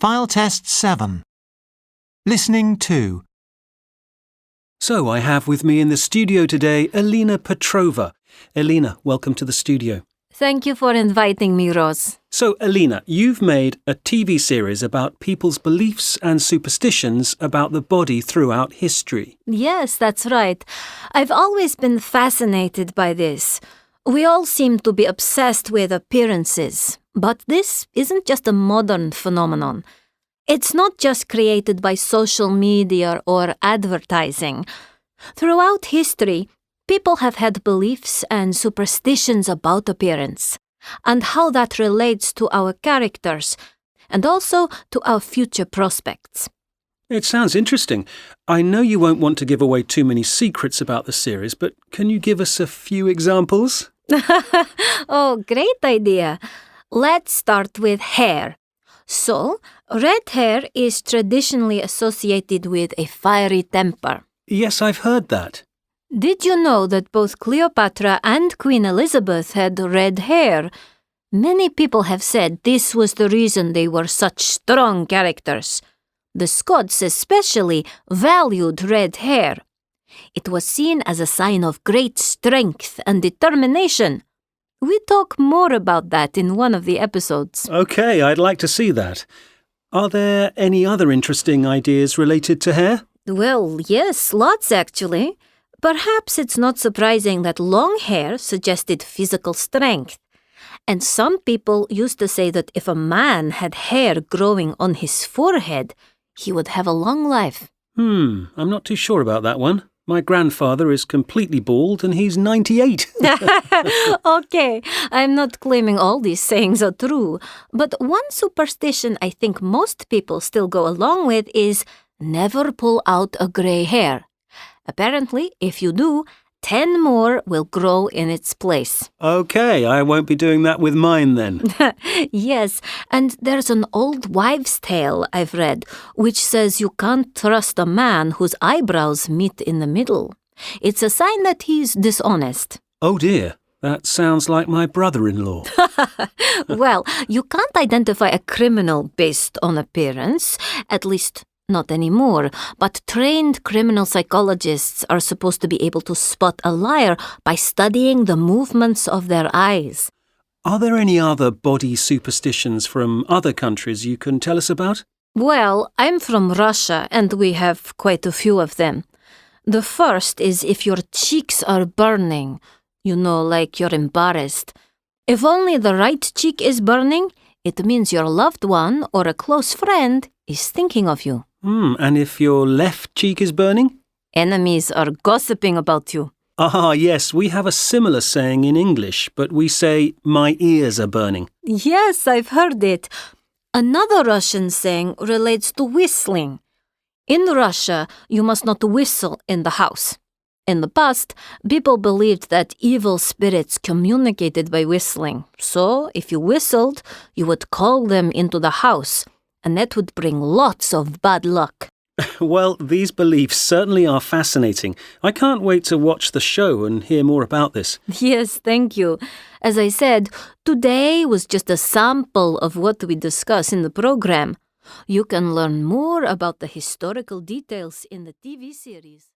File Test 7. Listening 2. So I have with me in the studio today Elena Petrova. Elena, welcome to the studio. Thank you for inviting me, Ross. So, Elena, you've made a TV series about people's beliefs and superstitions about the body throughout history. Yes, that's right. I've always been fascinated by this. We all seem to be obsessed with appearances, but this isn't just a modern phenomenon. It's not just created by social media or advertising. Throughout history, people have had beliefs and superstitions about appearance, and how that relates to our characters, and also to our future prospects. It sounds interesting. I know you won't want to give away too many secrets about the series, but can you give us a few examples? Oh, great idea. Let's start with hair. So, red hair is traditionally associated with a fiery temper. Yes, I've heard that. Did you know that both Cleopatra and Queen Elizabeth had red hair? Many people have said this was the reason they were such strong characters. The Scots especially valued red hair. It was seen as a sign of great strength and determination. We talk more about that in one of the episodes. Okay, I'd like to see that. Are there any other interesting ideas related to hair? Well, yes, lots actually. Perhaps it's not surprising that long hair suggested physical strength. And some people used to say that if a man had hair growing on his forehead, he would have a long life. I'm not too sure about that one. My grandfather is completely bald and he's 98. Okay, I'm not claiming all these sayings are true. But one superstition I think most people still go along with is never pull out a grey hair. Apparently, if you do, 10 more will grow in its place. Okay, I won't be doing that with mine then. Yes, and there's an old wives' tale I've read, which says you can't trust a man whose eyebrows meet in the middle. It's a sign that he's dishonest. Oh dear, that sounds like my brother-in-law. Well, you can't identify a criminal based on appearance, at least not anymore, but trained criminal psychologists are supposed to be able to spot a liar by studying the movements of their eyes. Are there any other body superstitions from other countries you can tell us about? Well, I'm from Russia and we have quite a few of them. The first is if your cheeks are burning, like you're embarrassed. If only the right cheek is burning, it means your loved one or a close friend is thinking of you. And if your left cheek is burning? Enemies are gossiping about you. Ah, yes, we have a similar saying in English, but we say, my ears are burning. Yes, I've heard it. Another Russian saying relates to whistling. In Russia, you must not whistle in the house. In the past, people believed that evil spirits communicated by whistling. So, if you whistled, you would call them into the house, and that would bring lots of bad luck. Well, these beliefs certainly are fascinating. I can't wait to watch the show and hear more about this. Yes, thank you. As I said, today was just a sample of what we discuss in the program. You can learn more about the historical details in the TV series.